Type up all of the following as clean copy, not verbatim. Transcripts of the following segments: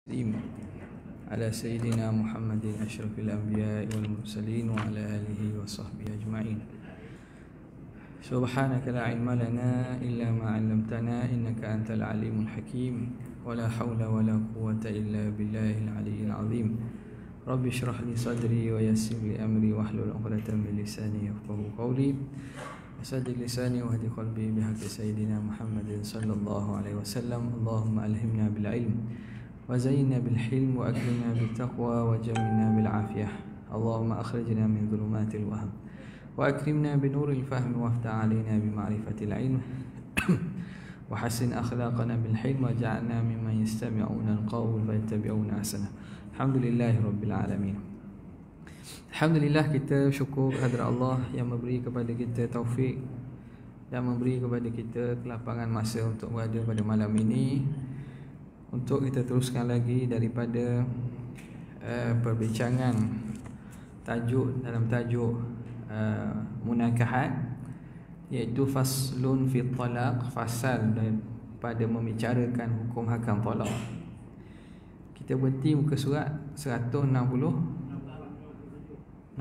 على سيدنا محمد أشرف الأنبياء والمرسلين وعلى آله وصحبه أجمعين. سبحانك لا علم لنا إلا ما علمتنا إنك أنت العليم الحكيم ولا حول ولا قوة إلا بالله العلي العظيم. رب اشرح لي صدري ويسر لي أمري واحلل عقدة من لساني يفقهوا قولي وسدد لساني واهد قلبي بحق سيدنا محمد صلى الله عليه وسلم. اللهم ألهمنا بالعلم وزينا بالحلم وأكرمنا بالتقوى وجملنا بالعافية. اللهم أخرجنا من ظلمات الوهم وأكرمنا بنور الفهم وافتح علينا بمعرفة العلم وحسن أخلاقنا بالحلم وجعلنا ممن يستمعون القول فيتبعون أحسنه. الحمد لله رب العالمين. Alhamdulillah, kita syukur kepada Allah yang memberi kepada kita taufik dan memberi kepada kita kelapangan masa untuk berada pada malam ini, untuk kita teruskan lagi daripada perbincangan dalam tajuk munakahat, iaitu faslun fi talaq, fasal daripada membicarakan hukum hakam talaq. Kita berhenti muka surat 164.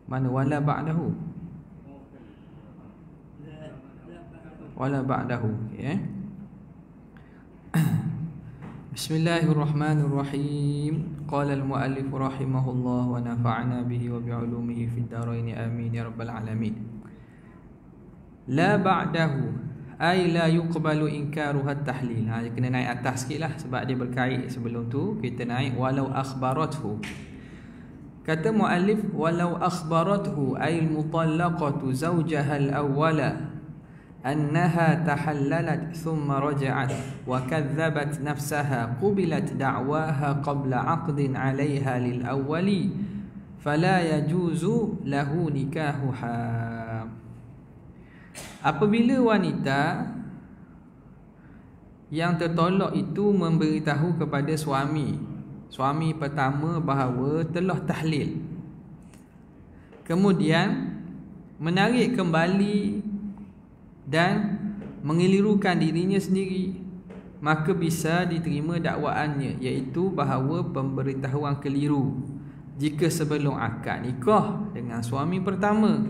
Mana wala ba'dahu? Wala ba'dahu, ya. Bismillahirrahmanirrahim. Qala al-muallif rahimahullah wa nafa'ana bihi wa bi'ulumihi fid dharain amin ya rabbal alamin. La ba'dahu ay la yuqbalu inkaruha at-tahlil. Kena naik atas sikitlah sebab dia berkait sebelum tu. Kita naik walau akhbarathu. Kata muallif walau akhbarathu ay al-mutallaqatu zawjaha al-awwala أنها تحللت ثم رجعت وكذبت نفسها قبلت دعواها قبل عقد عليها للأول فلا يجوز له نكاحها. Apabila wanita yang tertolak itu memberitahu kepada suami pertama bahawa telah tahlil, kemudian menarik kembali dan mengelirukan dirinya sendiri, maka bisa diterima dakwaannya, iaitu bahawa pemberitahuan keliru. Jika sebelum akad nikah dengan suami pertama,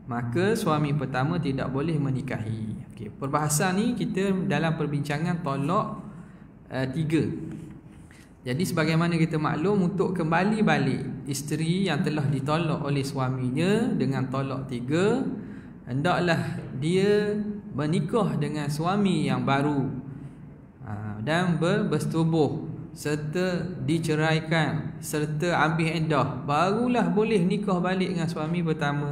maka suami pertama tidak boleh menikahi. Okey, perbahasan ni kita dalam perbincangan tolak 3. Jadi sebagaimana kita maklum, untuk kembali balik isteri yang telah ditolak oleh suaminya dengan tolak 3, hendaklah dia menikah dengan suami yang baru dan bersetubuh serta diceraikan serta ambil iddah, barulah boleh nikah balik dengan suami pertama.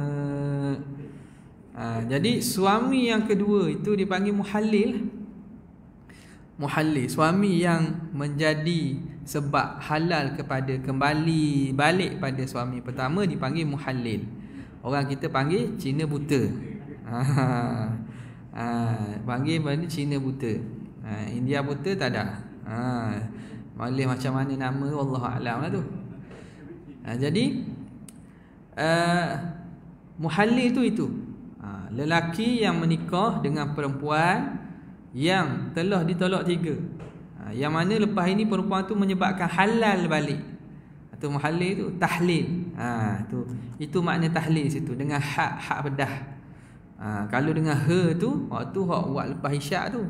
Jadi suami yang kedua itu dipanggil muhallil. Suami yang menjadi sebab halal kepada kembali balik pada suami pertama dipanggil muhallil. Orang kita panggil Cina buta. Panggil pada Cina buta. India buta tak ada. Boleh macam mana nama, wallahualam lah tu. Jadi muhallil itu lelaki yang menikah dengan perempuan yang telah ditolak 3, yang mana lepas ini perempuan tu menyebabkan halal balik, atau muhallil tu tahlil. Itu makna tahlil situ dengan hak pedah. Kalau dengan tu waktu hak buat lepas isyak tu,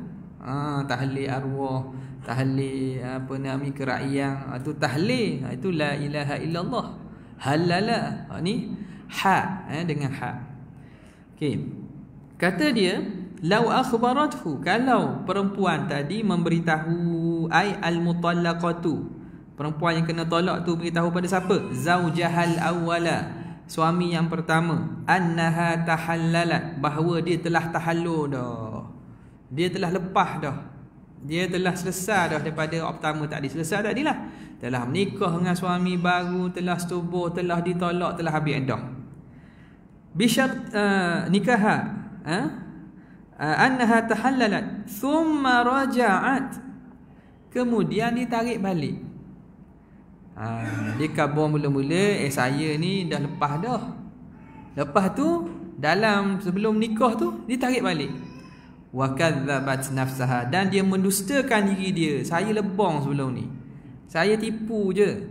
tahlil arwah, tahlil keraiyang, tu tahlil, itu la ilaha illallah, halala. Ni hak, dengan hak. Okey, kata dia lau akhbarathu, kalau perempuan tadi memberitahu, ai al-mutallaqatu, perempuan yang kena tolak tu beritahu pada siapa? Zaujahal awwala, suami yang pertama, annaha tahallalat, bahawa dia telah tahallul dah, dia telah lepas dah, dia telah selesai dah daripada pertama tadi. Selesai tadilah, telah menikah dengan suami baru, telah setubuh, telah ditolak, telah habis iddah. Bisyarat nikaha, annaha tahallalat thumma raja'at, kemudian ditarik balik. Dia khabar mula-mula, saya ni dah lepas dah. Lepas tu dalam sebelum nikah tu ditarik balik. wa kadzabat nafsaha, dan dia mendustakan diri dia. Saya lebong sebelum ni, saya tipu je.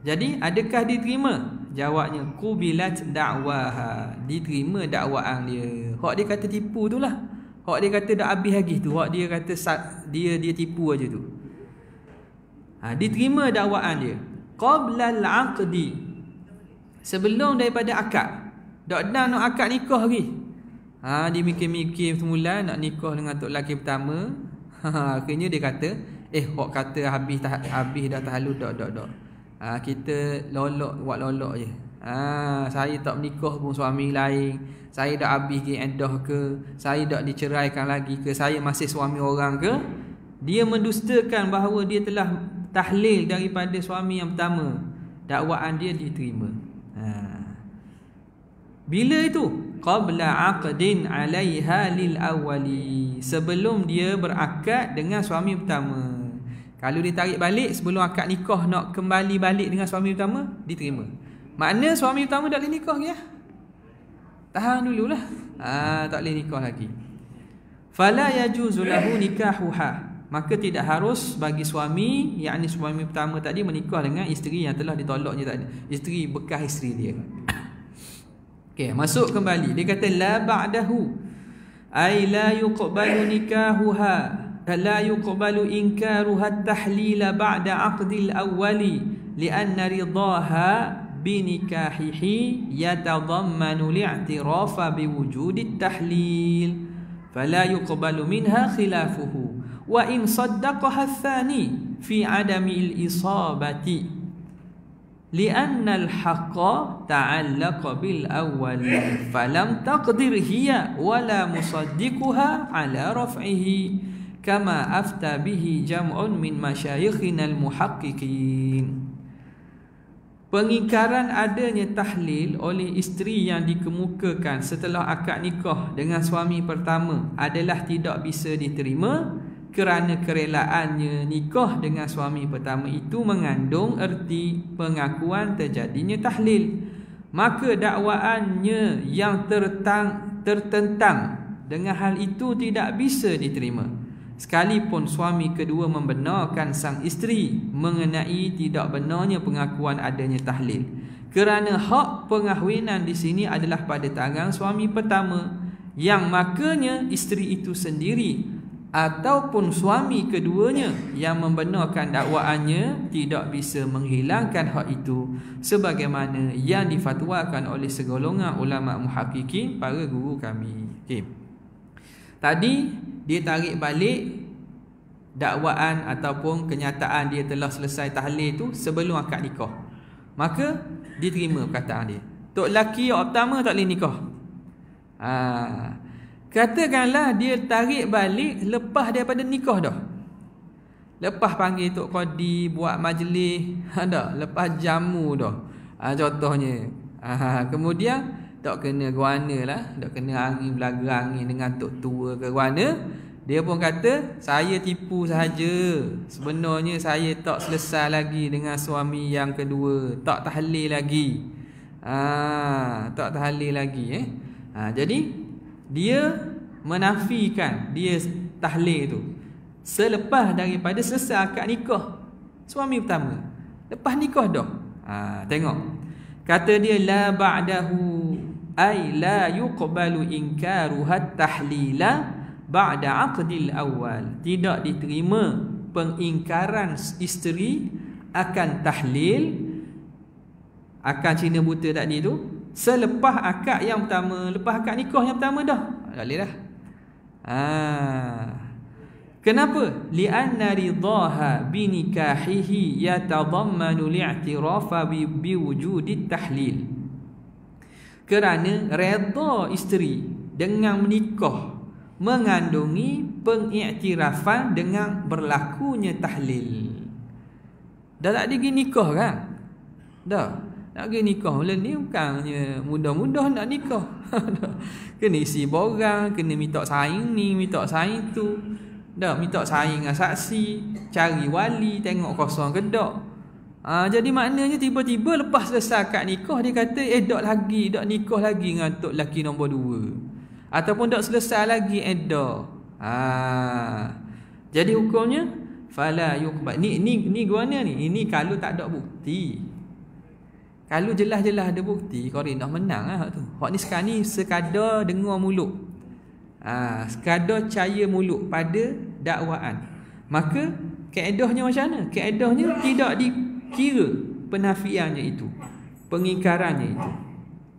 Jadi adakah diterima? Jawabnya qubilat da'waha, diterima dakwaan dia. Hak dia kata tipu tu lah, hak dia kata dah habis lagi tu, hak dia kata dia tipu aja tu. Diterima dakwaan dia. Qabla al-aqdi, sebelum daripada akad. Dak dah nak akad nikah lagi. Dia mikir-mikir semula nak nikah dengan tok lelaki pertama. Akhirnya dia kata, hok kata habis dah terlalu dak. Kita lolok, buat lolok je. Saya tak menikah pun suami lain. Saya dah habis ke iddah ke? Saya dah diceraikan lagi ke? Saya masih suami orang ke? Dia mendustakan bahawa dia telah tahlil daripada suami yang pertama. Dakwaan dia diterima. Bila itu? Qabla aqdin 'alaiha lil awwali, sebelum dia berakad dengan suami pertama. Kalau ditarik balik sebelum akad nikah, nak kembali balik dengan suami pertama, diterima. Makna suami pertama tak boleh nikah ya? Tahan dululah. Tak boleh nikah lagi. Fala yajuzu lahu nikahuha, maka tidak harus bagi suami, yakni suami pertama tadi, menikah dengan isteri yang telah ditolaknya tadi, isteri bekas isteri dia. Okey, masuk kembali. Dia kata la ba'dahu, ay la yuqbalu nikahuha, la yuqbalu inkaruha at-tahlila ba'da 'aqdil awwali li'anna ridaha binikahihi yatadammanu li'tirafa biwujudi at-tahlil fala yuqbalu minha khilafuhu wa in saddaqaha ath-thani fi 'adami al-isabati li'anna al-haqqa ta'allaqa bil awwal falam taqdir hiya wala musaddiquha 'ala raf'ihi kama afta bihi jam'un min masyayikhina al-muhaqqiqin. Pengingkaran adanya tahlil oleh isteri yang dikemukakan setelah akad nikah dengan suami pertama adalah tidak bisa diterima kerana kerelaannya nikah dengan suami pertama itu mengandung erti pengakuan terjadinya tahlil. Maka dakwaannya yang tertentang dengan hal itu tidak bisa diterima, sekalipun suami kedua membenarkan sang isteri mengenai tidak benarnya pengakuan adanya tahlil, kerana hak pengahwinan di sini adalah pada tangan suami pertama, yang makanya isteri itu sendiri ataupun suami keduanya yang membenarkan dakwaannya tidak bisa menghilangkan hak itu, sebagaimana yang difatwakan oleh segolongan ulama muhaqqiqin, para guru kami. Okay. Tadi dia tarik balik dakwaan ataupun kenyataan dia telah selesai tahlil itu sebelum akad nikah, maka diterima perkataan dia. Tok lelaki yang pertama tak boleh nikah. Katakanlah dia tarik balik lepas daripada nikah dah. Lepas panggil Tok Qadi buat majlis, lepas jamu dah. Contohnya. Kemudian tak kena guana lah, tak kena angin belaga angin dengan tok tua ke guana. Dia pun kata saya tipu sahaja. Sebenarnya saya tak selesai lagi dengan suami yang kedua, tak tahlil lagi. Tak tahlil lagi jadi dia menafikan dia tahlil tu selepas daripada selesai akad nikah suami pertama. Lepas nikah dah. Tengok. Kata dia la ba'dahu ay la yuqbalu inkaruha tahlila ba'da aqdil awal. Tidak diterima pengingkaran isteri akan tahlil, akan cina buta tadi tu, selepas akad yang pertama, lepas akad nikah yang pertama dah. Tak boleh dah. Kenapa? Li'anna ridaha binikahihi yatadammanu li'tirafa biwujudi tahlil. Kerana redha isteri dengan menikah mengandungi pengiktirafan dengan berlakunya tahlil. Dah tak ada lagi nikah kan? Dah. Nak pergi nikah bulan ni bukannya mudah-mudah nak nikah. Kena isi borang, kena minta saing ni, minta saing tu. Dah minta saing dengan saksi, cari wali, tengok kosong ke tak. Jadi maknanya tiba-tiba lepas selesai akad nikah dia kata dak nikah lagi dengan tok lelaki nombor 2. ataupun tak selesai lagi iddah. Jadi hukumnya fala yuqbal. Ni guana ni. Ini kalau tak ada bukti. Kalau jelas-jelas ada bukti, qarinah menang lah tu. Hak ni sekarang ni sekadar dengar mulut. Sekadar percaya mulut pada dakwaan. Maka kaedahnya macam mana? Kaedahnya tidak dikira penafiannya itu, pengingkarannya itu.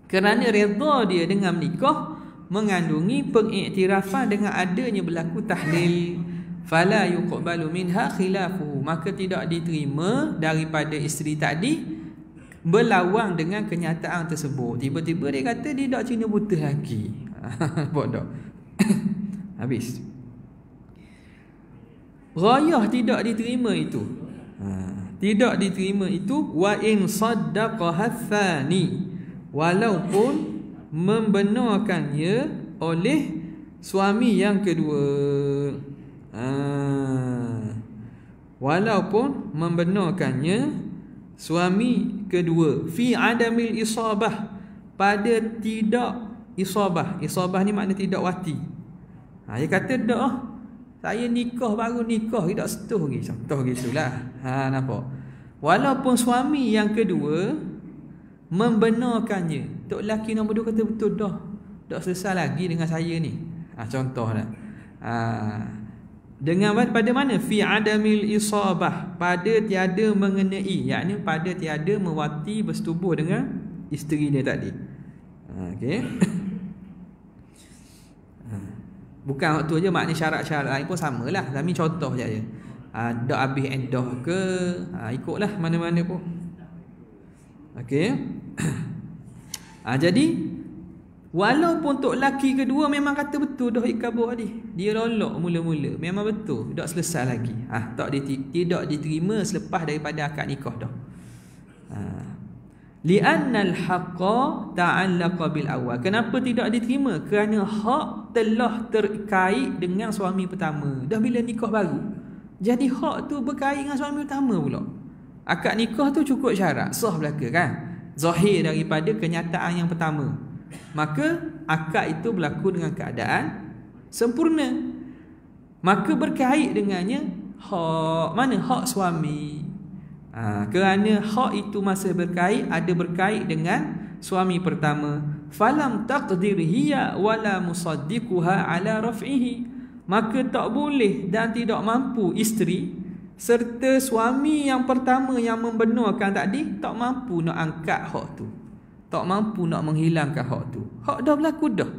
Kerana redha dia dengan nikah mengandungi pengiktirafan dengan adanya berlaku tahlil. Fala yuqbalu minha khilafuhu, maka tidak diterima daripada isteri tadi berlawan dengan kenyataan tersebut. Tiba-tiba dia kata dia tak cina buta lagi. Bodoh. Habis. Ghayah tidak diterima itu. Tidak diterima itu wa in saddaqaha tsani, walaupun membenarkannya oleh suami yang kedua. Walaupun membenarkannya suami kedua fi adamil isabah, pada tidak isabah. Isabah ni makna tidak wati. Dia kata dah saya nikah baru nikah, tidak setuh lagi. Contoh gitulah. Nampak? Walaupun suami yang kedua membenarkannya, tok lelaki nombor 2 kata betul dah, tak selesai lagi dengan saya ni. Contohlah. Dengan pada mana? Fi adamil isabah, pada tiada mengenai, yakni pada tiada mewati bersetubuh dengan isteri dia tadi. Okey. Bukan waktu je, maknanya syarat-syarat lain pun samalah. Tapi contoh je. Dak habis iddah ke, ikutlah mana-mana pun. Okey. Jadi walaupun tok laki kedua memang kata betul dah ikabur tadi, dia rolok mula-mula, memang betul, tak selesai lagi. Tidak diterima selepas daripada akad nikah dah. Li'anna al-haqqa ta'allaqa bil awal. Kenapa tidak diterima? Kerana hak telah terkait dengan suami pertama. Dah bila nikah baru, jadi hak tu berkait dengan suami pertama pula. Akad nikah tu cukup syarat, sah belaka kan, zahir daripada kenyataan yang pertama. Maka akad itu berlaku dengan keadaan sempurna. Maka berkait dengannya hak mana? Hak suami. Kerana hak itu masih berkait, ada berkait dengan suami pertama. Falam taqdir hiya wala musaddiquha ala raf'ihi, maka tak boleh dan tidak mampu isteri serta suami yang pertama yang membenarkan tadi tak mampu nak angkat hak tu, tak mampu nak menghilangkan hak tu. Hak dah berlaku dah.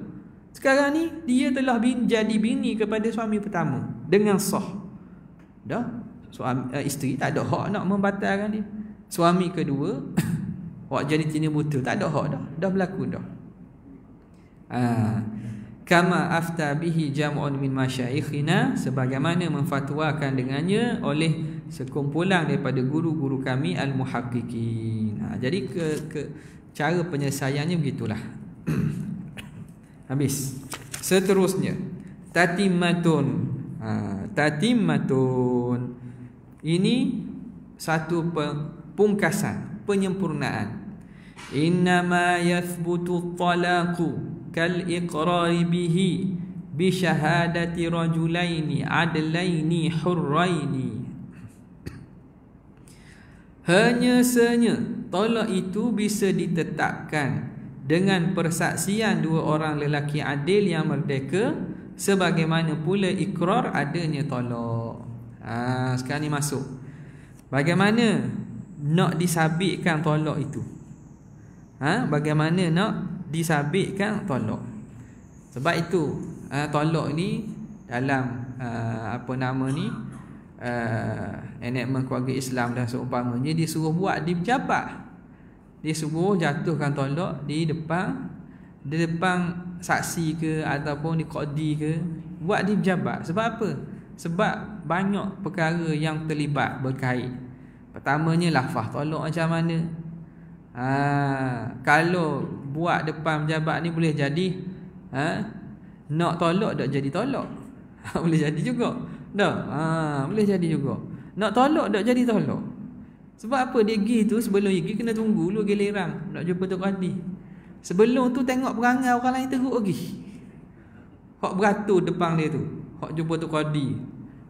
Sekarang ni dia telah jadi bini kepada suami pertama dengan sah. Dah suami, isteri tak ada hak nak membatalkan dia. Suami kedua hak jadi tina buta, tak ada hak dah berlaku dah. Kama afta bihi jam'un min masyayikhina, sebagaimana memfatwakan dengannya oleh sekumpulan daripada guru-guru kami al-muhaqqiqin. Jadi cara penyelesaiannya begitulah. Habis. Seterusnya tatimmatun. Tatimmatun ini satu pungkasan, penyempurnaan. Innama yathbutu talaqu kal iqrari bihi bi syahadati rajulaini adlaini hurraini. Hanya sahaja talak itu bisa ditetapkan dengan persaksian dua orang lelaki adil yang merdeka, sebagaimana pula ikrar adanya talak. Sekarang ni masuk bagaimana nak disabitkan talak itu. Bagaimana nak disabitkan talak. Sebab itu talak ni dalam apa nama ni, enakmen keluarga Islam dan seumpamanya, disuruh buat di pejabat. Dia suruh jatuhkan talak di depan saksi ke ataupun di qadi ke, buat di pejabat. Sebab apa? Sebab banyak perkara yang terlibat berkait. Pertamanya lafaz talak macam mana. Kalau buat depan pejabat ni boleh jadi nak tolak tak jadi tolak. Boleh jadi juga. Boleh jadi juga. Nak tolak tak jadi tolak. Sebab apa? Dia pergi tu, sebelum pergi kena tunggu dulu giliran nak jumpa Tok Qadi. Sebelum tu tengok perangai orang lain teruk lagi. Hak beratur depan dia tu, hak jumpa Tok Qadi.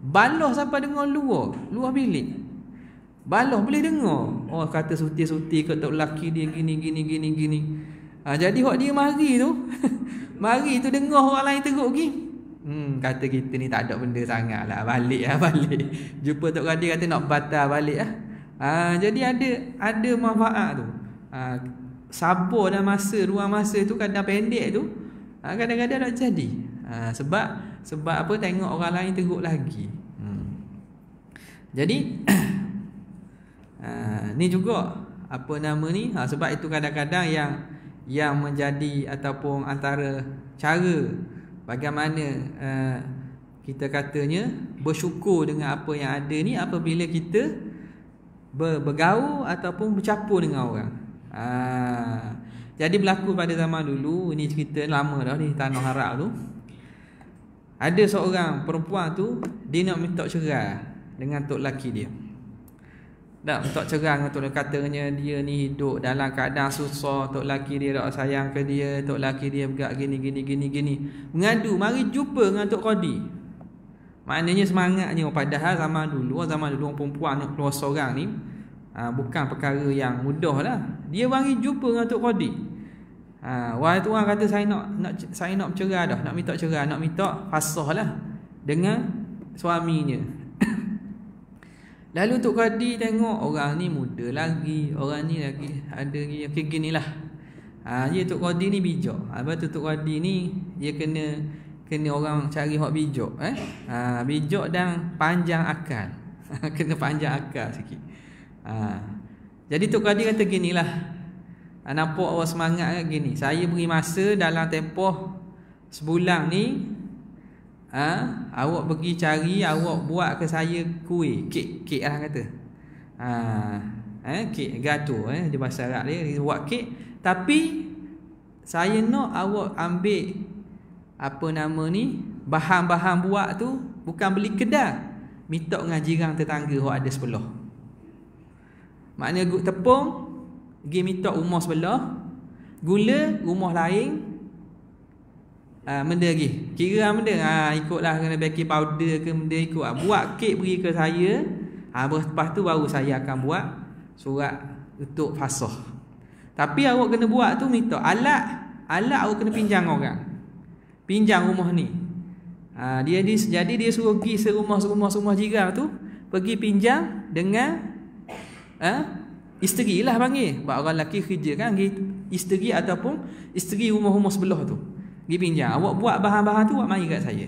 Balah sampai dengar luar bilik. Balah boleh dengar. Oh, kata suti-suti kat tok lelaki dia gini. Jadi hak dia mari tu mari tu dengar orang lain teruk pergi. Kata kita ni tak ada benda sangat lah. Balik. Jumpa Tok Qadi kata nak batal balik lah. Jadi ada manfaat tu. Sabar dan ruang masa tu kadang pendek tu, kadang-kadang nak jadi. Sebab apa, tengok orang lain teruk lagi. Jadi ni juga apa nama ni, sebab itu kadang-kadang yang menjadi ataupun antara cara bagaimana kita katanya bersyukur dengan apa yang ada ni apabila kita bergaul ataupun bercampur dengan orang. Jadi berlaku pada zaman dulu, ini cerita lama dah di Tanah Harap tu. Ada seorang perempuan tu, dia nak minta cerai dengan tok laki dia. Nak minta cerai dengan tok laki, katanya dia ni hidup dalam keadaan susah, tok laki dia tak sayang ke dia, tok laki dia bergerak gini. Mengadu, mari jumpa dengan Tok Qadi. Maknanya semangatnya, padahal zaman dulu orang perempuan nak keluar seorang ni bukan perkara yang mudah lah. Dia mari jumpa dengan Tok Qadi. Wahai tuan, kata saya nak bercerai dah, nak minta cerai, nak minta fasah lah dengan suaminya. Lalu Tok Qadi tengok orang ni muda lagi, orang ni lagi ada kayak ginilah. Dia Tok Qadi ni bijak. Lepas tu Tok Qadi ni dia kena orang cari hak bijak, bijak dan panjang akal. Kena panjang akal sikit. Jadi Tok Qadi kata ginilah, nampak awak semangat kan gini, saya beri masa dalam tempoh sebulan ni, awak pergi cari, awak buat ke saya kuih, kek lah kata. Kek gato, di bahasa Arab dia buat kek, tapi saya nak awak ambil apa nama ni, bahan-bahan buat tu bukan beli kedai, minta dengan jiran tetangga hok ada sebelah. Maknanya tepung pergi minta rumah sebelah, gula rumah lain, benda lagi kira benda ikutlah, kena baking powder ke benda ikut, buat kek beri ke saya. Lepas tu baru saya akan buat surat untuk fasah. Tapi awak kena buat tu minta alat awak kena pinjam orang, pinjam rumah ni. Jadi dia suruh pergi serumah jiran tu, pergi pinjam dengan isteri lah panggil. Sebab orang lelaki kerja kan, isteri ataupun isteri rumah-rumah sebelah tu pergi pinjam. Awak buat bahan-bahan tu, awak mari kat saya.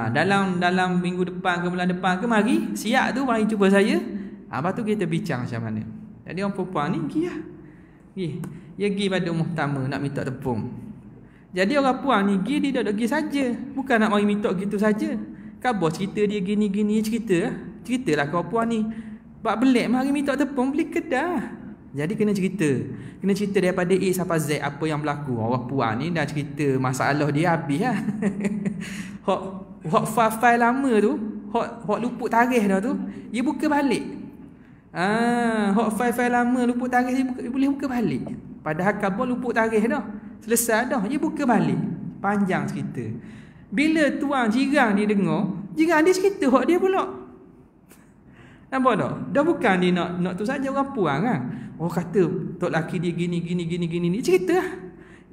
Dalam minggu depan ke bulan depan ke, mari siap tu, mari jumpa saya. Lepas tu kita bincang macam mana. Jadi orang perempuan ni pergi lah. Dia pergi pada rumah pertama nak minta tepung. Jadi orang puan ni dia tak pergi saja, bukan nak mari minta gitu saja. Khabar cerita dia gini-gini, ceritalah kau puan ni bak belik mari minta tepung beli kedah. Jadi kena cerita daripada A sampai Z apa yang berlaku. Orang puan ni dah cerita masalah dia habis lah. Hak file lama tu, hak luput tarikh dah tu, dia buka balik. Hak file lama luput tarikh dia boleh buka balik. Padahal khabar luput tarikh dah, selesai dah, dia buka balik. Panjang cerita. Bila tuan jiran dia dengar, jiran dia cerita hak dia pula. Nampak tak? Dah bukan dia nak tu saja orang puan kan. Oh kata tok laki dia gini ni cerita lah.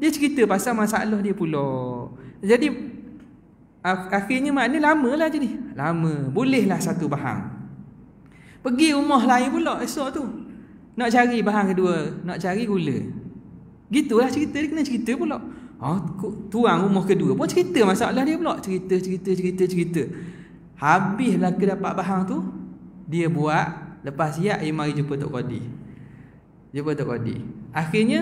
Dia cerita pasal masalah dia pula. Jadi akhirnya maknanya lama lah jadi. Lama. Bolehlah satu bahan. Pergi rumah lain pula esok tu, nak cari bahan kedua, nak cari gula. Gitulah cerita dia, kena cerita pula. Tuan rumah kedua pun cerita masalah dia pula. Cerita. Habislah ke dapat bahan tu, dia buat, lepas siap dia mari jumpa Tok Qadi. Akhirnya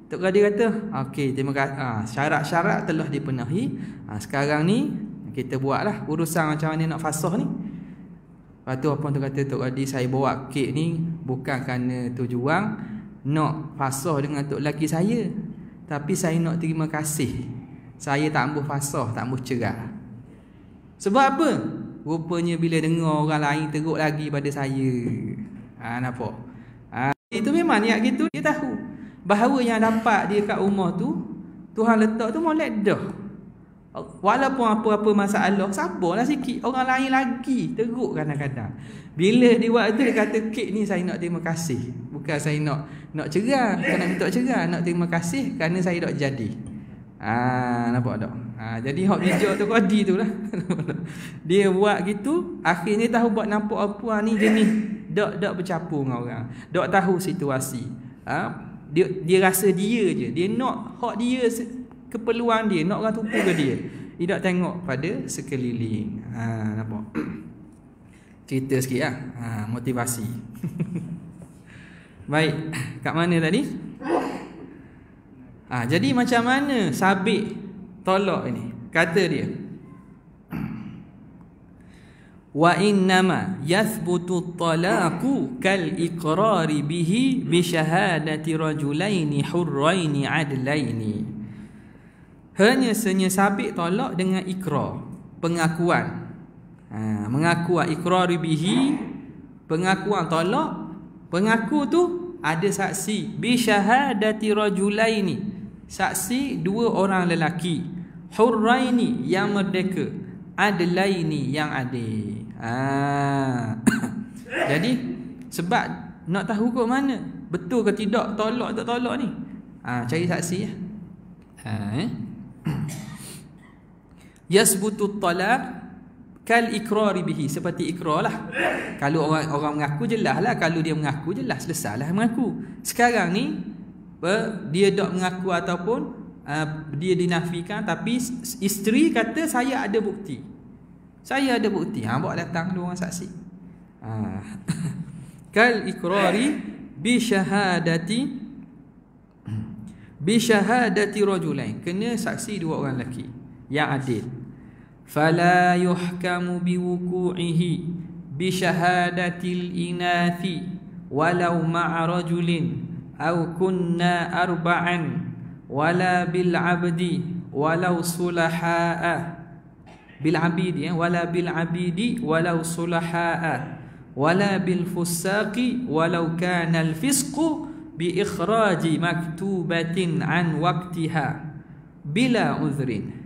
Tok Qadi kata, okey, terima kasih. Syarat-syarat telah dipenuhi. Sekarang ni kita buatlah urusan macam mana nak fasah ni. Lepas tu apa tu kata Tok Qadi, saya bawa kek ni bukan kerana tujuan nak fasah dengan tok laki saya, tapi saya nak terima kasih. Saya tak ambuh fasah, tak ambuh cerai. Sebab apa? Rupanya bila dengar orang lain teruk lagi pada saya. Nampak? Itu memang niat gitu. Dia tahu bahawa yang dapat dia kat rumah tu, Tuhan letak tu molek dah. Walaupun apa-apa masalah, sabarlah sikit. Orang lain lagi teruk kadang-kadang. Bila dia buat tu, dia kata, kek ni saya nak terima kasih. Bukan saya nak cerah, bukan nak minta cerah, nak terima kasih kerana saya dah jadi. Nampak tak? Jadi hak bijak tu Qadi tu lah. Dia buat gitu, akhirnya tahu buat nampak apa ni jenis dak bercampur dengan orang. Dak tahu situasi. Dia rasa dia je. Dia nak hak dia, keperluan dia, nak orang tumpu ke dia. Dia tak tengok pada sekeliling. Nampak? Cerita sikit lah. Motivasi. Baik, kat mana tadi? Jadi macam mana sabit tolak ini? Kata dia, wa innama yathbutu at-talaqu kal iqrari bihi bi syahadati rajulaini hurraini adlaini. Hanya sabit tolak dengan ikrar, pengakuan. Mengaku iqrari bihi, pengakuan tolak. Pengaku tu ada saksi bi syahadati rajulaini, saksi dua orang lelaki, hurraini yang merdeka, adlaini yang adil. Jadi sebab nak tahu kok mana betul ke tidak tolak tak tolak ni, cari saksi ya. Yasbutu talaq kal ikrari bihi, seperti ikrar lah. Kalau orang mengaku jelas lah. Kalau dia mengaku jelas, selesailah mengaku. Sekarang ni dia tak mengaku ataupun dia dinafikan, tapi isteri kata saya ada bukti. Saya ada bukti. Bawa datang dua orang saksi. Kal ikrari bi syahadati rajulain, kena saksi dua orang lelaki yang adil. Fala yuhkamu biwuku'ihi bi syahadatil inathi walau ma'a rajulin aw kunna arba'an wala bil abdi walau sulaha'a bil abidi wala bil abidi walau sulaha'a wala bil fusaqi walau kana al fisqu bi ikhraji maktubatin an waqtiha bila uzrin.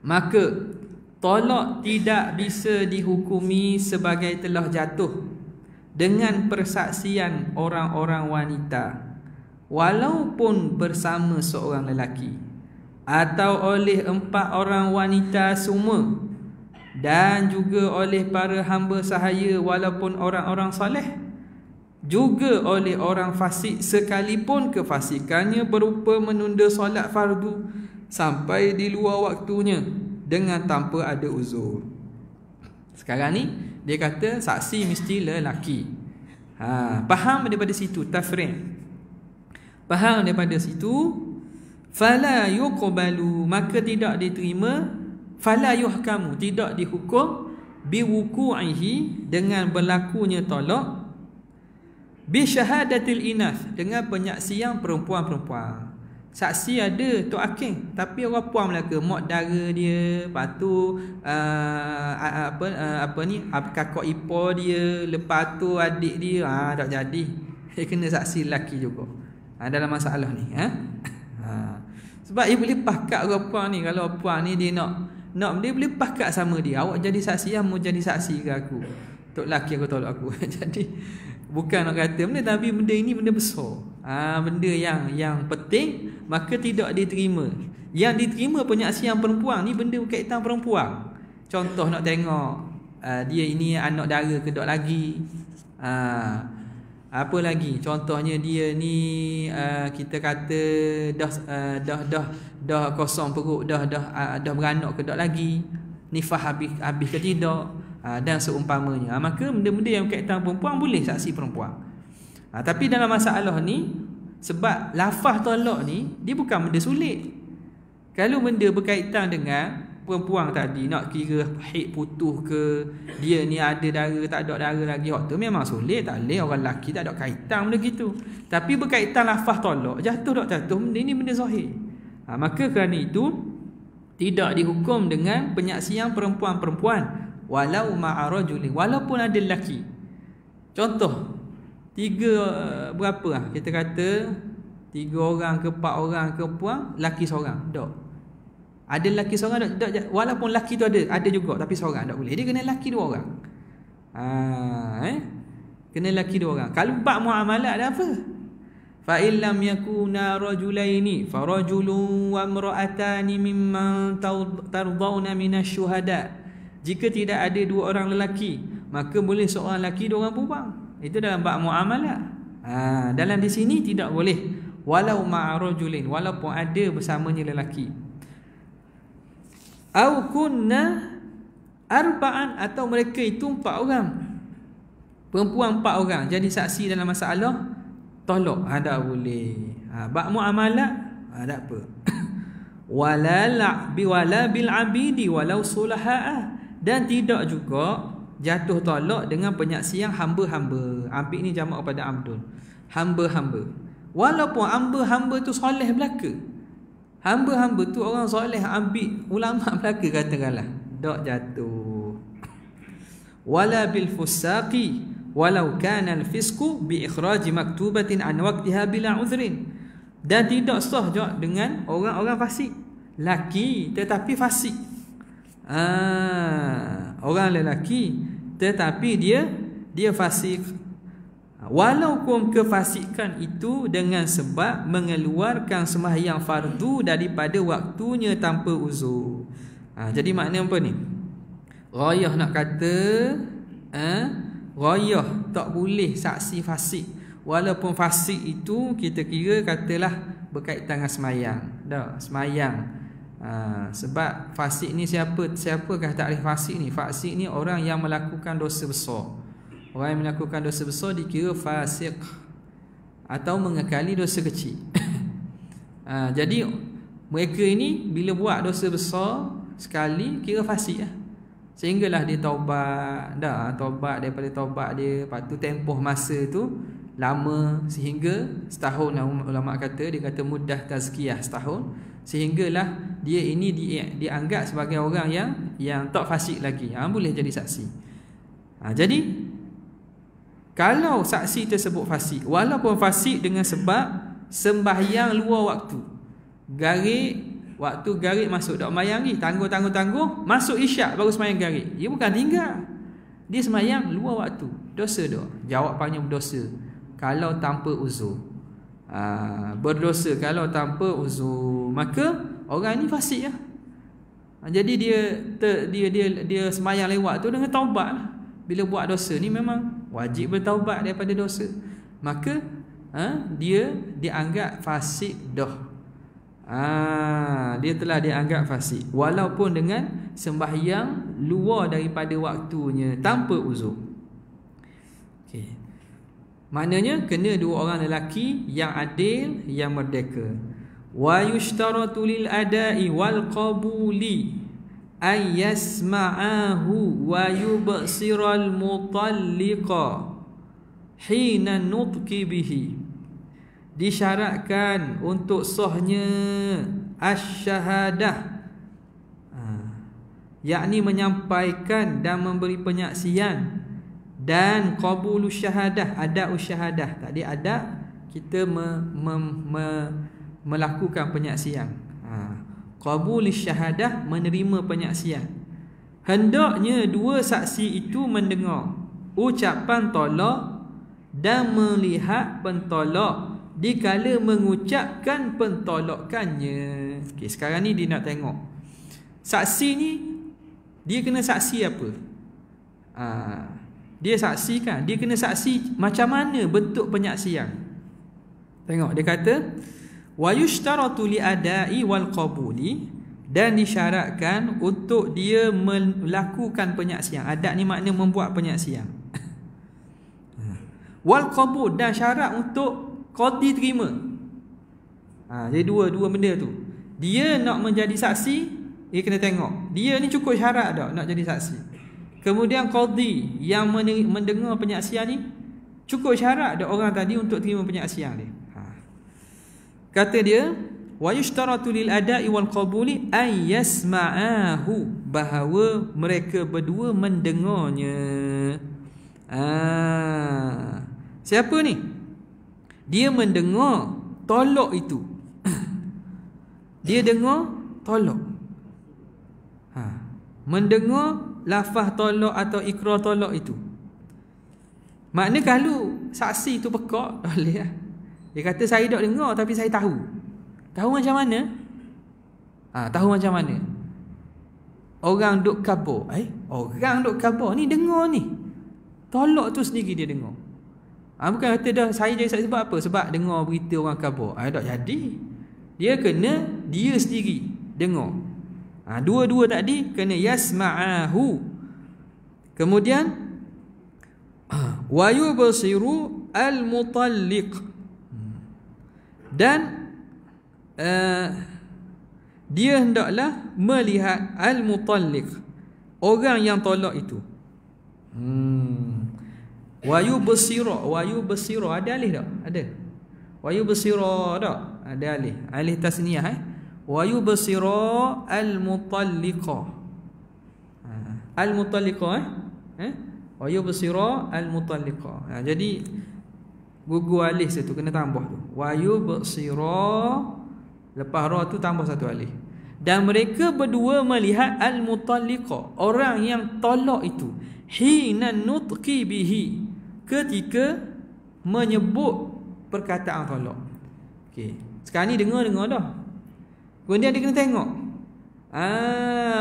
Maka tolak tidak bisa dihukumi sebagai telah jatuh dengan persaksian orang-orang wanita, walaupun bersama seorang lelaki, atau oleh 4 orang wanita semua, dan juga oleh para hamba sahaya walaupun orang-orang soleh, juga oleh orang fasik sekalipun kefasikannya berupa menunda solat fardu sampai di luar waktunya dengan tanpa ada uzur. Sekarang ni dia kata saksi mesti lelaki. Faham daripada situ tafriq. Faham daripada situ, fala yuqbalu, maka tidak diterima, fala yuhkamu, tidak dihukum, biwuku'ihi, dengan berlakunya tolak, bi syahadatil inath, dengan penyaksian perempuan-perempuan. Saksi ada Tok Hakim, tapi orang puan Melaka, mak dara dia, lepas tu kakak ipar dia, lepas tu adik dia, tak jadi. Dia kena saksi lelaki juga. Dalam masalah ni, sebab dia boleh pakat orang puan ni. Kalau puan ni dia nak dia boleh pakat sama dia. Awak jadi saksi, mau jadi saksi ke aku? Tok lelaki aku tolak aku. Jadi bukan nak kata benda, tapi benda ini benda besar. Benda yang penting, maka tidak diterima. Yang diterima penyaksian perempuan ni benda berkaitan perempuan. Contoh nak tengok dia ini anak dara ke tak lagi. Apa lagi? Contohnya dia ni kita kata dah kosong perut, dah beranak ke tak lagi. Nifah habis ke tidak? Dan seumpamanya. Maka benda-benda yang berkaitan perempuan boleh saksi perempuan. Tapi dalam masalah ni, sebab lafaz tolak ni dia bukan benda sulit. Kalau benda berkaitan dengan perempuan tadi, nak kira haid putus ke, dia ni ada dara tak ada dara lagi, hak tu memang sulit, tak boleh. Orang lelaki tak ada kaitan benda gitu. Tapi berkaitan lafaz tolak, jatuh tak jatuh, benda ni benda zahir. Maka kerana itu tidak dihukum dengan penyaksian perempuan-perempuan, walau ma'a rajulin, walaupun ada lelaki. Contoh 3 berapa lah, kita kata 3 orang ke 4 orang ke puan, lelaki seorang. Tak. Ada lelaki seorang walaupun lelaki tu ada juga tapi seorang tak boleh. Dia kena lelaki 2 orang. Kena lelaki 2 orang. Kalau bab muamalat ada apa? Fa illam yakuna rajulaini farajulun wa imra'atani mimman tardawna minasyuhada. Jika tidak ada 2 orang lelaki, maka boleh seorang lelaki 2 orang perempuan. Itu dalam bab muamalat. Dalam di sini tidak boleh. Walau ma'a rajulin, walaupun ada bersamanya lelaki. Au kunna arba'an, atau mereka itu 4 orang. Perempuan 4 orang jadi saksi dalam masalah tolak. Tak boleh. Bab muamalat tak apa. Wala bil abidi walau sulaha, dan tidak juga jatuh tolak dengan penyaksian hamba-hamba. Abid ni jamak kepada abdul. Hamba-hamba. Walaupun hamba-hamba tu soleh belaka. Hamba-hamba tu orang soleh, abid, ulama belaka katakanlah. Tak jatuh. Wala bil fusaqi walau kana al fisqu bi ikhraj maktubatin an waqtiha bila uzrin. Dan tidak sah juga dengan orang-orang fasik. Laki tetapi fasik. Orang lelaki tetapi dia fasik. Walaupun kefasikan itu dengan sebab mengeluarkan sembahyang fardu daripada waktunya tanpa uzur. Jadi makna apa ni? Ghayah nak kata ghayah tak boleh saksi fasik. Walaupun fasik itu kita kira katalah berkaitan dengan sembahyang. Sembahyang. Sebab fasik ni siapakah takrif fasik ni? Fasik ni orang yang melakukan dosa besar. Orang yang melakukan dosa besar dikira fasik atau mengekali dosa kecil. Jadi mereka ini bila buat dosa besar sekali kira fasik lah. Sehinggalah dia taubat. Taubat daripada taubat dia. Lepas tu tempoh masa tu lama, sehingga setahun lah ulama kata. Dia kata mudah tazkiyah setahun. Sehinggalah dia ini dianggap sebagai orang yang tak fasik lagi. Boleh jadi saksi. Jadi kalau saksi tersebut fasik, walaupun fasik dengan sebab sembahyang luar waktu, waktu garik masuk, tak sembahyang ni, tangguh, masuk isyak baru sembahyang garik. Dia bukan tinggal, dia sembahyang luar waktu. Dosa dah. Jawapannya berdosa kalau tanpa uzur. Berdosa kalau tanpa uzur. Maka orang ni fasik lah. Jadi dia sembahyang lewat tu dengan taubat lah. Bila buat dosa ni memang wajib bertaubat daripada dosa. Maka dia dianggap fasik dah. Dia telah dianggap fasik walaupun dengan sembahyang luar daripada waktunya tanpa uzur. Okey. Maknanya kena 2 orang lelaki yang adil, yang merdeka. Wa yushtaratu lil ada'i wal qabuli ay yasma'ahu wa yubsiral mutalliqa hina nutqi bihi. Disyaratkan untuk sahnya asy-syahadah, yakni menyampaikan dan memberi penyaksian, dan qabulus syahadah, ada'us syahadah. Tadi ada kita melakukan penyaksian. Qabulus syahadah, menerima penyaksian. Hendaknya 2 saksi itu mendengar ucapan tolak dan melihat pentolak dikala mengucapkan pentolakannya. Okey, sekarang ni dia nak tengok saksi ni, dia kena saksi apa? Dia saksikan, dia kena saksi macam mana bentuk penyaksian. Tengok dia kata wa yushtaratu li ada'i wal qabuli, dan disyaratkan untuk dia melakukan penyaksian. Adat ni makna membuat penyaksian. Wal qabul, dan syarat untuk qadi terima. Jadi dua benda tu. Dia nak menjadi saksi, dia kena tengok dia ni cukup syarat tak nak jadi saksi. Kemudian qadi yang mendengar penyaksian ni cukup syarat tak orang tadi untuk terima penyaksian dia. Kata dia wa yushtaratu lil ada'i wal qabuli ay yasma'ahu, bahawa mereka berdua mendengarnya. Siapa ni? Dia mendengar tolak itu. Dia dengar tolak. Mendengar lafaz tolak atau ikrar tolak itu. Makna kalau saksi tu pekak, boleh lah. Dia kata saya tak dengar tapi saya tahu. Tahu macam mana? Tahu macam mana? Orang duk kabur. Orang duk kabur ni dengar ni. Tolak tu sendiri dia dengar. Bukan kata dah saya jadi saksi sebab apa? Sebab dengar berita orang kabur. Tak jadi. Dia kena dia sendiri dengar. Dua-dua tadi kena yasma'ahu. Kemudian wa yubsiru al-mutalliq. Dan dia hendaklah melihat al-mutalliq, orang yang tolak itu. Wa yubsiru ada alih tak? Ada. Wa yubsiru tak? Ada alih. Alih tasniyah wa yubsiru al-mutalliqa. Al-mutalliqa wa yubsiru al-mutalliqa. Jadi gugur alih satu kena tambah tu. Wa yubsiru, lepas ra tu tambah satu alih. Dan mereka berdua melihat al-mutalliqa, orang yang tolak itu, hina nutqi bihi, ketika menyebut perkataan tolak. Okey, sekarang ni dengar dah. Kemudian dia kena tengok.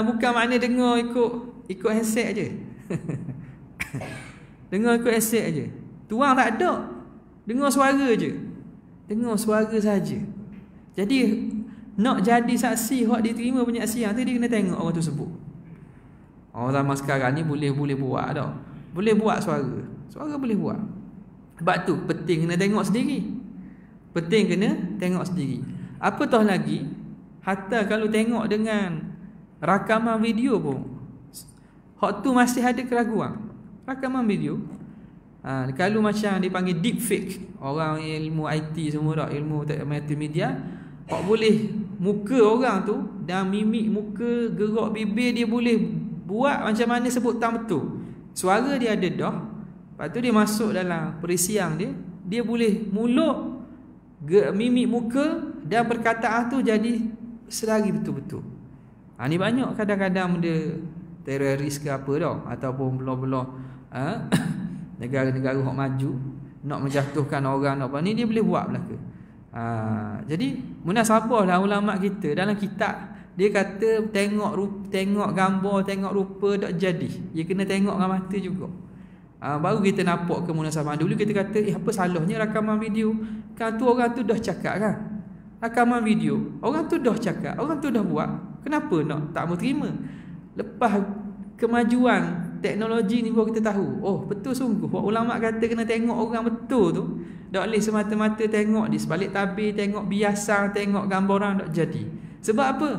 Bukan makna dengar ikut headset aje. Dengar ikut headset aje. Tuang tak ada. Dengar suara je. Dengar suara saja. Jadi nak jadi saksi hak diterima penyaksian tu, dia kena tengok orang tu sebut. Zaman sekarang ni boleh buat dah. Boleh buat suara. Suara boleh buat. Sebab tu penting kena tengok sendiri. Penting kena tengok sendiri. Apatah lagi, hatta kalau tengok dengan rakaman video pun, hak tu masih ada keraguan. Rakaman video, kalau macam dipanggil deep fake, orang ilmu IT semua tak, ilmu multimedia, hak boleh muka orang tu dan mimik muka, gerak bibir dia boleh buat macam mana sebut tak betul. Suara dia ada dah. Lepas tu dia masuk dalam perisian dia, dia boleh mulut, mimik muka dan perkataan tu jadi selari betul-betul. Ni banyak kadang-kadang benda teroris ke apa dah, ataupun belah-belah negara-negara hak maju nak menjatuhkan orang apa ni, dia boleh buat belaka. Jadi munasabahlah ulama kita dalam kitab, dia kata tengok gambar, tengok rupa tak jadi. Dia kena tengok dengan mata juga. Baru kita nampak ke munasabah. Dulu kita kata apa salahnya rakaman video? Kan tu orang tu dah cakap kan. Rakaman video, orang tu dah cakap, orang tu dah buat. Kenapa nak tak mau terima? Lepas kemajuan teknologi ni baru kita tahu. Betul sungguh. Ulama kata kena tengok orang betul tu. Tak boleh semata-mata tengok di sebalik tabir, tengok biasa, tengok gambar orang tak jadi. Sebab apa?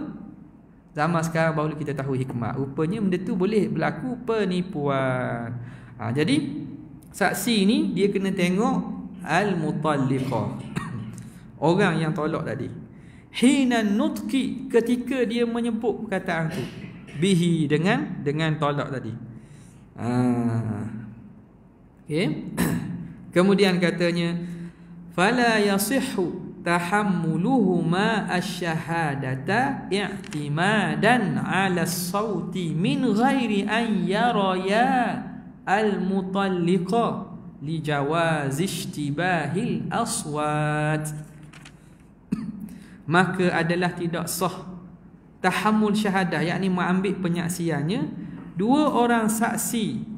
Zaman sekarang baru kita tahu hikmah. Rupanya benda tu boleh berlaku penipuan. Jadi saksi ni dia kena tengok al-mutalliqah, orang yang tolak tadi. Hina nutqi, ketika dia menyebut perkataan tu, bihi, dengan tolak tadi. Okay. Kemudian katanya fala yasihhu tahammuluhuma asyhadata i'timadan 'ala as-sauti min ghairi an yaraya al-mutalliqa li jawaz ishtibahil aswat. Maka adalah tidak sah tahammul syahadah, yakni mengambil penyaksiannya dua orang saksi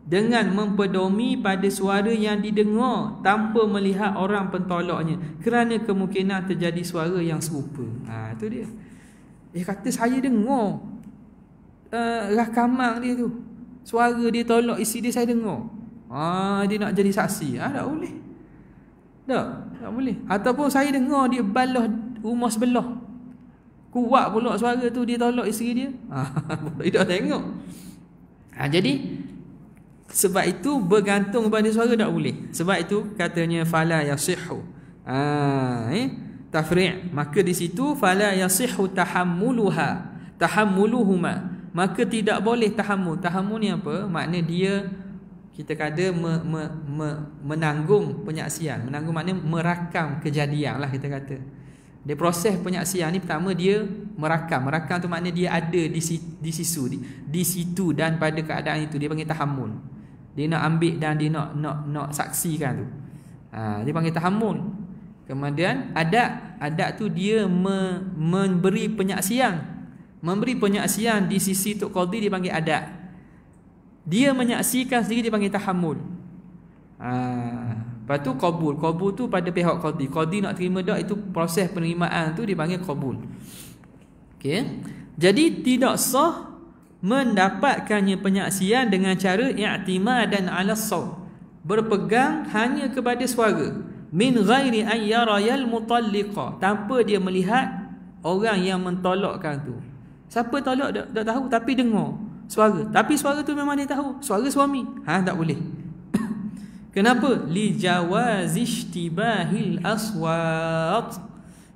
dengan mempedomi pada suara yang didengar tanpa melihat orang pentolaknya, kerana kemungkinan terjadi suara yang serupa. Itu dia. Dia kata saya dengar rakaman dia tu, suara dia tolak isi dia saya dengar. Dia nak jadi saksi. Tak boleh. Tak boleh. Ataupun saya dengar dia balah rumah sebelah, kuat pula suara tu, dia tolak isteri dia. Dia dah tengok. Jadi sebab itu bergantung pada suara tak boleh. Sebab itu katanya fala yasihhu. Tafri'. Maka di situ fala yasihhu tahammuluhuma. Maka tidak boleh tahammul. Tahammul ni apa? Makna dia, kita kata menanggung penyaksian. Menanggung makna merakam kejadian lah kita kata. Dia proses penyaksian ni pertama dia merakam. Merakam tu maknanya dia ada di situ dan pada keadaan itu dia panggil tahammul. Dia nak ambil dan dia nak saksikan tu. Dia panggil tahammul. Kemudian adat tu dia memberi penyaksian. Memberi penyaksian di sisi Tok Qadhi dia panggil adat. Dia menyaksikan sendiri dia panggil tahammul. Lepas tu qabul. Qabul tu pada pihak Qadhi. Qadhi nak terima tak, itu proses penerimaan tu dipanggil qabul. Okey. Jadi tidak sah mendapatkannya penyaksian dengan cara i'timadan 'ala as-saut. Berpegang hanya kepada suara. Min ghairi an yarayal mutalliqa, tanpa dia melihat orang yang mentolakkan tu. Siapa tolak tak tahu, tapi dengar suara. Tapi suara tu memang dia tahu, suara suami. Tak boleh. Kenapa? Li jawazi ishtibahil aswat,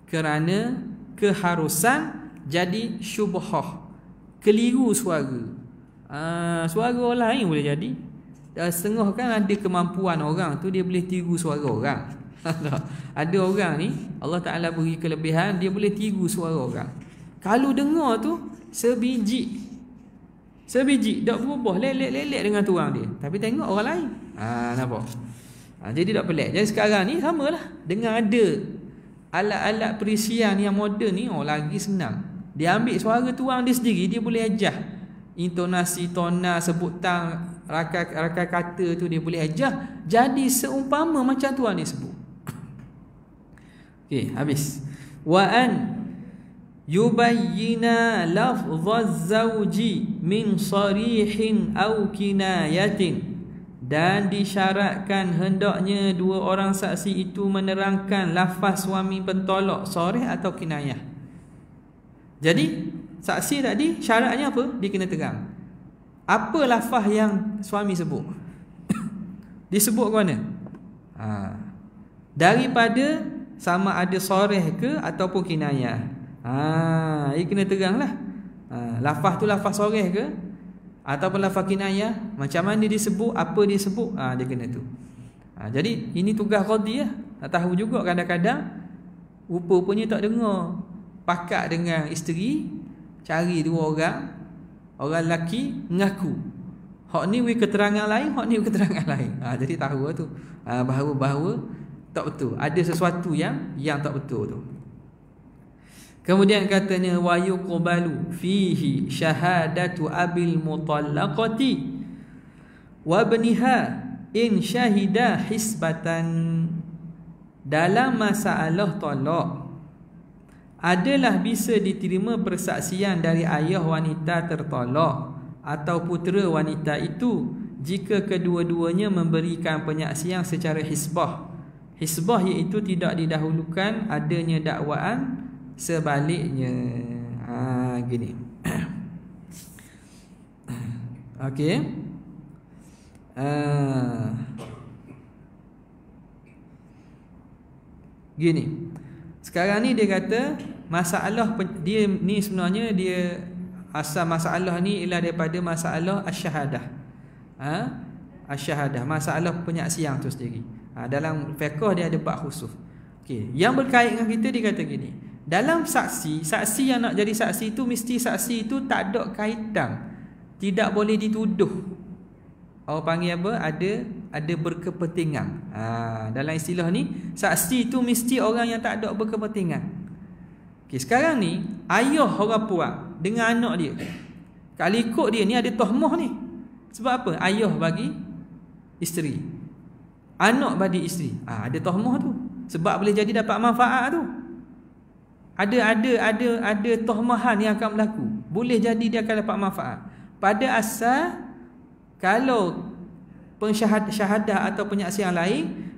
kerana keharusan jadi syubhah, keliru suara. Suara orang lain boleh jadi. Setengah kan ada kemampuan orang tu, dia boleh tiru suara orang. Ada orang ni Allah Ta'ala beri kelebihan, dia boleh tiru suara orang. Kalau dengar tu sebiji tak berubah, lelek dengan tuang dia, tapi tengok orang lain. Nampak? Jadi tak pelik. Jadi sekarang ni samalah, dengan ada alat-alat perisian yang moden ni, lagi senang. Dia ambil suara tuang dia sendiri, dia boleh ajah intonasi, tona, sebutan, rakan kata tu dia boleh ajah jadi seumpama macam tuan dia sebut. Okey, habis. Wa an yubayyina lafdhaz zawji min sarihin aw kinayatin, dan disyaratkan hendaknya dua orang saksi itu menerangkan lafaz suami pentolak sarih atau kinayah. Jadi saksi tadi syaratnya apa? Dia kena terang apa lafaz yang suami sebut. Disebut ke mana? Daripada sama ada sarih ke ataupun kinayah. Dia kena teranglah. Lafaz tu lafaz sarih ke ataupun lafaz kinayah, macam mana dia sebut, apa dia sebut, dia kena tu. Jadi ini tugas qadhi lah. Tak tahu juga kadang-kadang rupa-rupanya tak dengar, pakat dengan isteri, cari dua orang lelaki mengaku. Hak ni keterangan lain, hak ni keterangan lain. Jadi tahu lah tu. Bahawa tak betul. Ada sesuatu yang tak betul tu. Kemudian katanya wa yuqbalu fihi syahadatu abil mutallaqati wa ibniha in syahida hisbatan. Dalam masalah talak adalah bisa diterima persaksian dari ayah wanita tertolak atau putera wanita itu jika kedua-duanya memberikan penyaksian secara hisbah. Hisbah iaitu tidak didahulukan adanya dakwaan, sebaliknya. Gini. Okey. Gini. Sekarang ni dia kata masalah dia ni sebenarnya dia asal masalah ni ialah daripada masalah asy-syahadah. Asy-syahadah, masalah penyaksian tu sendiri. Dalam fiqh dia ada bab khusus. Okey, yang berkait dengan kita dia kata gini. Dalam saksi yang nak jadi saksi itu mesti saksi itu tak ada kaitan. Tidak boleh dituduh. Orang panggil apa? Ada berkepentingan. Dalam istilah ni, saksi itu mesti orang yang tak ada berkepentingan. Okey, sekarang ni ayah orang puak dengan anak dia. Kalau ikut dia ni ada tohmah ni. Sebab apa? Ayah bagi isteri, anak bagi isteri. Ada tohmah tu. Sebab boleh jadi dapat manfaat tu. Ada tohmahan yang akan berlaku. Boleh jadi dia akan dapat manfaat. Pada asal kalau syahadah atau penyaksian lain,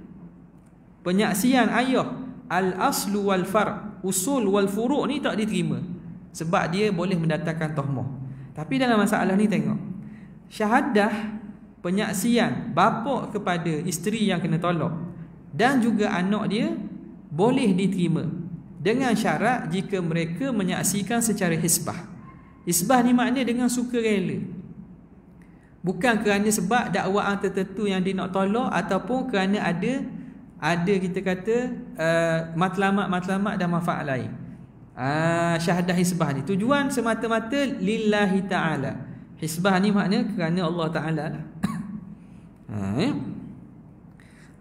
penyaksian ayah al-aslu wal far', usul wal furu' ni tak diterima sebab dia boleh mendatangkan tohmah. Tapi dalam masalah ni tengok, syahadah penyaksian bapa kepada isteri yang kena tolak dan juga anak dia boleh diterima dengan syarat jika mereka menyaksikan secara hisbah. Hisbah ni maknanya dengan sukarela, bukan kerana sebab dakwaan tertentu yang dia nak tolak ataupun kerana ada kita kata matlamat dan manfaat lain. Syahadah hisbah ni tujuan semata-mata lillahi ta'ala. Hisbah ni makna kerana Allah Ta'ala lah.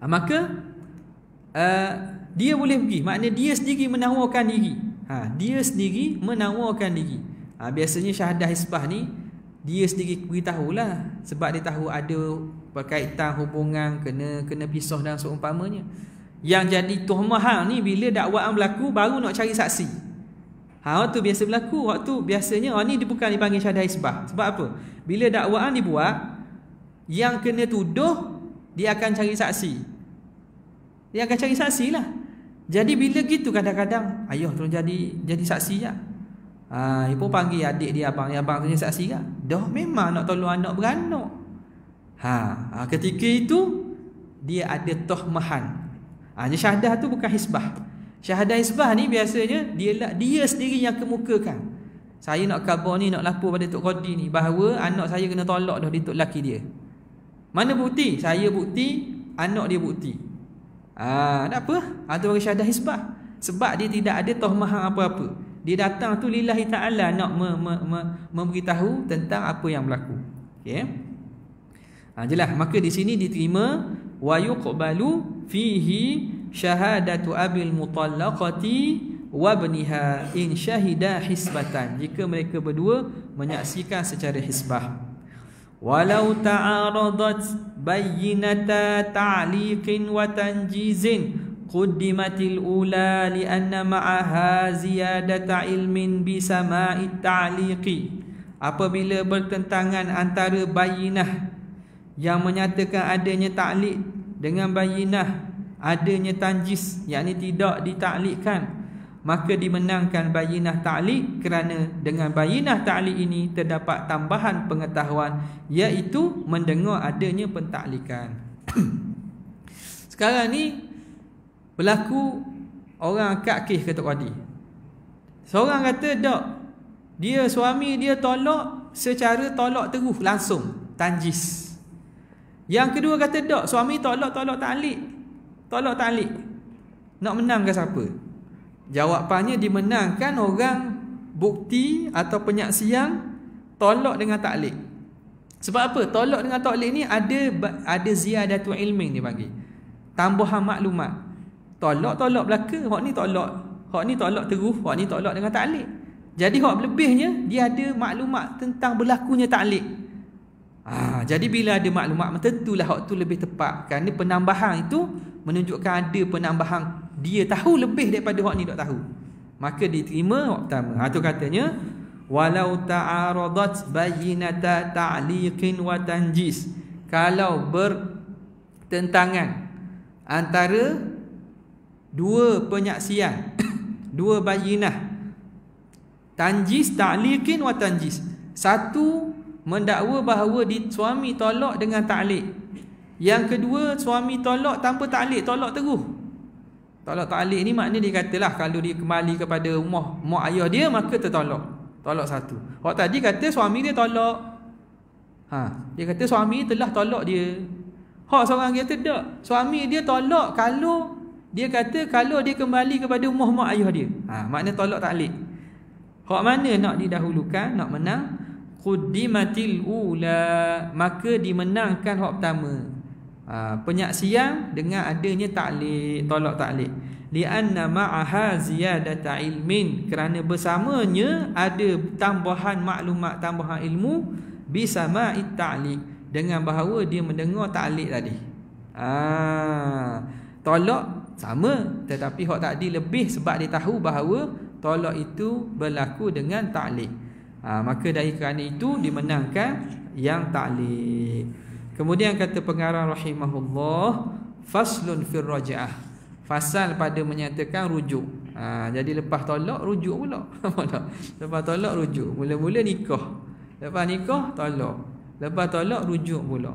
Maka dia boleh pergi, makna dia sendiri menawarkan diri. Dia sendiri menawarkan diri. Biasanya syahadah hisbah ni dia sendiri beritahulah, sebab dia tahu ada berkaitan hubungan, kena pisah dan seumpamanya. Yang jadi tuhmah ni bila dakwaan berlaku baru nak cari saksi. Waktu biasa berlaku, waktu biasanya ni dia bukan dipanggil syahadah hisbah. Sebab apa? Bila dakwaan dibuat, yang kena tuduh dia akan cari saksi. Dia akan cari saksi lah. Jadi bila gitu kadang-kadang ayah tolong jadi saksi je. Dia pun panggil adik dia, abang tu jadi saksi kan. Dah memang nak tolong anak beranak. Ketika itu dia ada tohmahan. Syahadah tu bukan hisbah. Syahadah hisbah ni biasanya dia sendiri yang kemukakan. Saya nak khabar ni, nak lapor pada Tok Qadi ni bahawa anak saya kena tolak dah di tok lelaki dia. Mana bukti? Saya bukti, anak dia bukti. Tak apa? Itu bagi syahadah hisbah. Sebab dia tidak ada tohmahan apa-apa. Dia datang tu lillahi ta'ala nak memberitahu tentang apa yang berlaku. Okey. Jelas. Maka di sini diterima wa yuqbalu fihi syahadatu abil mutallaqati wa ibniha in syahida hisbatan. Jika mereka berdua menyaksikan secara hisbah. Walau ta'aradat bayyinata ta'liqin wa tanjizin quddimatil ula lianna ma'aha ziyadata ilmin bisama'it ta'liqi. Apabila bertentangan antara bayinah yang menyatakan adanya ta'liq dengan bayinah adanya tanjis, yakni tidak ditaklikkan, maka dimenangkan bayinah ta'liq kerana dengan bayinah ta'liq ini terdapat tambahan pengetahuan, iaitu mendengar adanya pentaklikan. Sekarang ni berlaku orang akad kes ke Tok Qadi. Seorang kata tak, dia suami dia tolak secara tolak terus langsung, tanjis. Yang kedua kata tak, suami tolak ta'liq. Tolak ta'liq. Nak menang ke siapa? Jawapannya dimenangkan orang bukti atau penyaksian tolak dengan ta'liq. Sebab apa? Tolak dengan ta'liq ni ada ziyadatu ilmin dia bagi. Tambahan maklumat. Tolak belaka, hak ni tolak terus, hak ni tolak dengan ta'liq. Jadi hak lebihnya dia ada maklumat tentang berlakunya ta'liq. Jadi bila ada maklumat, tentulah hak tu lebih tepat, kerana penambahan itu menunjukkan ada penambahan, dia tahu lebih daripada hak ni tak tahu. Maka diterima hak pertama. Tu katanya walau ta'aradat bayyinata ta'liqin wa tanjis. Kalau bertentangan antara dua penyaksian, dua bayinah, tanjis, ta'liqin wa tanjis. Satu mendakwa bahawa suami tolak dengan ta'liq. Yang kedua suami tolak tanpa ta'liq, tolak terus. Tolak ta'liq ni maknanya dia katalah kalau dia kembali kepada rumah mak ayah dia maka tertolak. Tolak satu. Hak tadi kata suami dia tolak. Dia kata suami telah tolak dia. Hak seorang kata tak, suami dia tolak kalau dia kata kalau dia kembali kepada rumah mak ayah dia. Makna tolak ta'liq. Hak mana nak didahulukan, nak menang? Quddimatil ula, maka dimenangkan hak pertama. Penyaksian dengan adanya ta'liq, tolak ta'liq. Lianna ma'aha ziyadata ilmin, kerana bersamanya ada tambahan maklumat, tambahan ilmu, bisama'it ta'liq, dengan bahawa dia mendengar ta'liq tadi. Tolak sama, tetapi hak tadi lebih sebab dia tahu bahawa tolak itu berlaku dengan ta'liq. Maka dari kerana itu dimenangkan yang ta'liq. Kemudian kata pengarang rahimahullah, faslun fir raj'ah, fasal pada menyatakan rujuk. Jadi lepas tolak rujuk pula. Lepas tolak rujuk, mula-mula nikah, lepas nikah tolak, lepas tolak rujuk pula.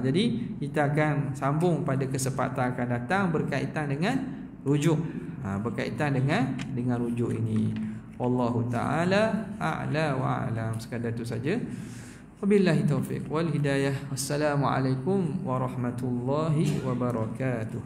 Jadi kita akan sambung pada kesempatan akan datang berkaitan dengan rujuk. Berkaitan dengan rujuk ini. Wallahu ta'ala a'la wa a'lam. Sekadar itu saja. Wabillahi taufiq wal hidayah. Wassalamualaikum warahmatullahi wabarakatuh.